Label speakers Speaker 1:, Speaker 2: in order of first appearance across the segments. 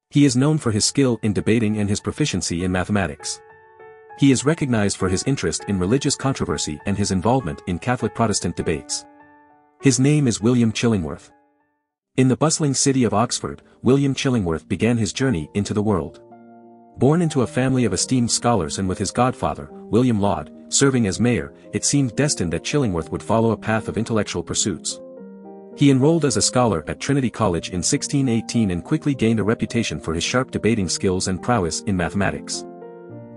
Speaker 1: He is known for his skill in debating and his proficiency in mathematics. He is recognized for his interest in religious controversy and his involvement in Catholic-Protestant debates. His name is William Chillingworth. In the bustling city of Oxford, William Chillingworth began his journey into the world. Born into a family of esteemed scholars and with his godfather, William Laud, serving as mayor, it seemed destined that Chillingworth would follow a path of intellectual pursuits. He enrolled as a scholar at Trinity College in 1618 and quickly gained a reputation for his sharp debating skills and prowess in mathematics.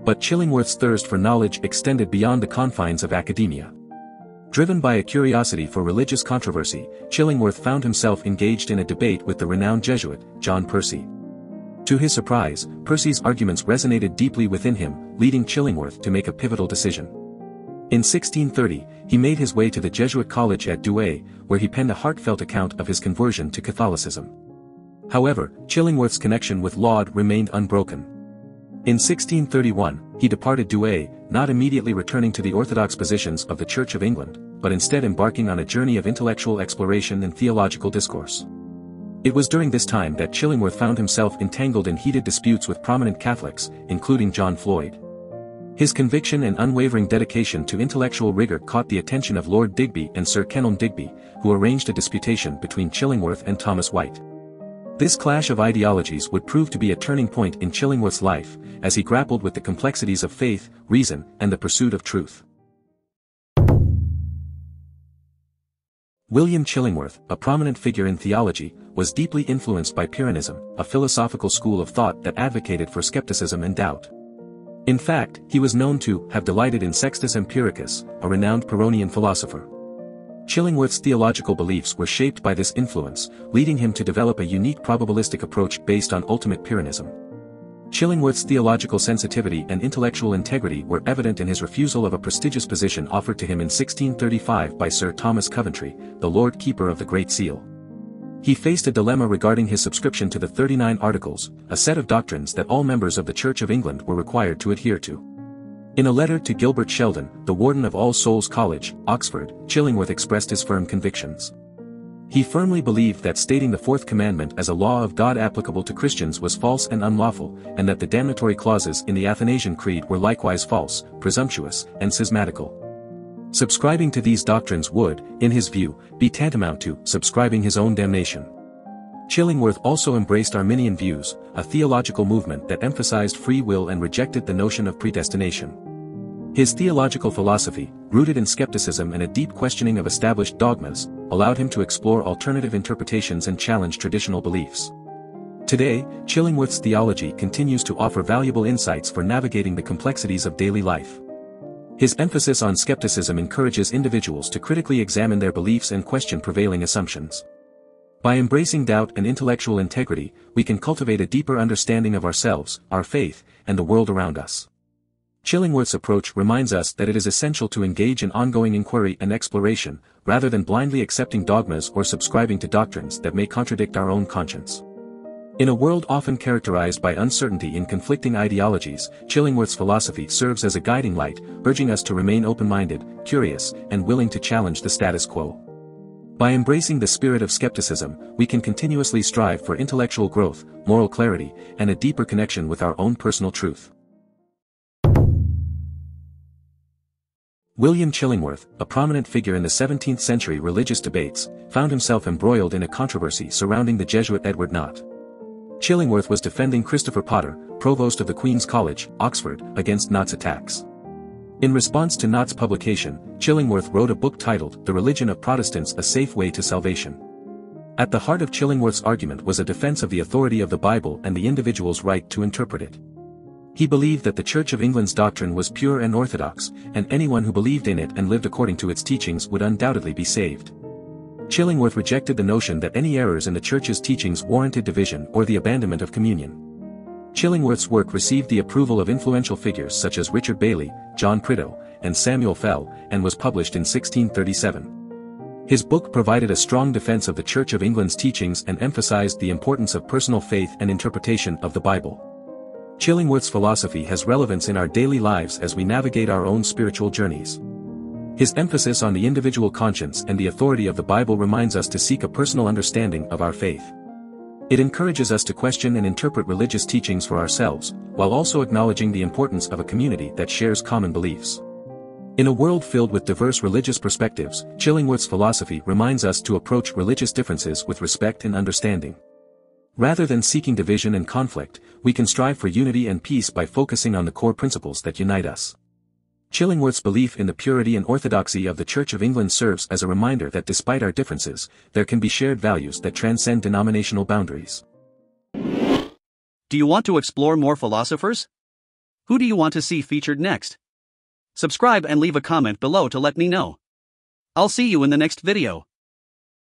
Speaker 1: But Chillingworth's thirst for knowledge extended beyond the confines of academia. Driven by a curiosity for religious controversy, Chillingworth found himself engaged in a debate with the renowned Jesuit, John Percy. To his surprise, Percy's arguments resonated deeply within him, leading Chillingworth to make a pivotal decision. In 1630, he made his way to the Jesuit college at Douai, where he penned a heartfelt account of his conversion to Catholicism. However, Chillingworth's connection with Laud remained unbroken. In 1631, he departed Douai, not immediately returning to the orthodox positions of the Church of England, but instead embarking on a journey of intellectual exploration and theological discourse. It was during this time that Chillingworth found himself entangled in heated disputes with prominent Catholics, including John Floyd. His conviction and unwavering dedication to intellectual rigor caught the attention of Lord Digby and Sir Kenelm Digby, who arranged a disputation between Chillingworth and Thomas White. This clash of ideologies would prove to be a turning point in Chillingworth's life, as he grappled with the complexities of faith, reason, and the pursuit of truth. William Chillingworth, a prominent figure in theology, was deeply influenced by Pyrrhonism, a philosophical school of thought that advocated for skepticism and doubt. In fact, he was known to have delighted in Sextus Empiricus, a renowned Pyrrhonian philosopher. Chillingworth's theological beliefs were shaped by this influence, leading him to develop a unique probabilistic approach based on ultimate Pyrrhonism. Chillingworth's theological sensitivity and intellectual integrity were evident in his refusal of a prestigious position offered to him in 1635 by Sir Thomas Coventry, the Lord Keeper of the Great Seal. He faced a dilemma regarding his subscription to the 39 Articles, a set of doctrines that all members of the Church of England were required to adhere to. In a letter to Gilbert Sheldon, the warden of All Souls College, Oxford, Chillingworth expressed his firm convictions. He firmly believed that stating the fourth commandment as a law of God applicable to Christians was false and unlawful, and that the damnatory clauses in the Athanasian Creed were likewise false, presumptuous, and schismatical. Subscribing to these doctrines would, in his view, be tantamount to subscribing his own damnation. Chillingworth also embraced Arminian views, a theological movement that emphasized free will and rejected the notion of predestination. His theological philosophy, rooted in skepticism and a deep questioning of established dogmas, allowed him to explore alternative interpretations and challenge traditional beliefs. Today, Chillingworth's theology continues to offer valuable insights for navigating the complexities of daily life. His emphasis on skepticism encourages individuals to critically examine their beliefs and question prevailing assumptions. By embracing doubt and intellectual integrity, we can cultivate a deeper understanding of ourselves, our faith, and the world around us. Chillingworth's approach reminds us that it is essential to engage in ongoing inquiry and exploration, rather than blindly accepting dogmas or subscribing to doctrines that may contradict our own conscience. In a world often characterized by uncertainty in conflicting ideologies, Chillingworth's philosophy serves as a guiding light, urging us to remain open-minded, curious, and willing to challenge the status quo. By embracing the spirit of skepticism, we can continuously strive for intellectual growth, moral clarity, and a deeper connection with our own personal truth. William Chillingworth, a prominent figure in the 17th century religious debates, found himself embroiled in a controversy surrounding the Jesuit Edward Nott. Chillingworth was defending Christopher Potter, provost of the Queen's College, Oxford, against Nott's attacks. In response to Nott's publication, Chillingworth wrote a book titled The Religion of Protestants: A Safe Way to Salvation. At the heart of Chillingworth's argument was a defense of the authority of the Bible and the individual's right to interpret it. He believed that the Church of England's doctrine was pure and orthodox, and anyone who believed in it and lived according to its teachings would undoubtedly be saved. Chillingworth rejected the notion that any errors in the Church's teachings warranted division or the abandonment of communion. Chillingworth's work received the approval of influential figures such as Richard Bailey, John Prideaux, and Samuel Fell, and was published in 1637. His book provided a strong defense of the Church of England's teachings and emphasized the importance of personal faith and interpretation of the Bible. Chillingworth's philosophy has relevance in our daily lives as we navigate our own spiritual journeys. His emphasis on the individual conscience and the authority of the Bible reminds us to seek a personal understanding of our faith. It encourages us to question and interpret religious teachings for ourselves, while also acknowledging the importance of a community that shares common beliefs. In a world filled with diverse religious perspectives, Chillingworth's philosophy reminds us to approach religious differences with respect and understanding. Rather than seeking division and conflict, we can strive for unity and peace by focusing on the core principles that unite us. Chillingworth's belief in the purity and orthodoxy of the Church of England serves as a reminder that despite our differences, there can be shared values that transcend denominational boundaries.
Speaker 2: Do you want to explore more philosophers? Who do you want to see featured next? Subscribe and leave a comment below to let me know. I'll see you in the next video.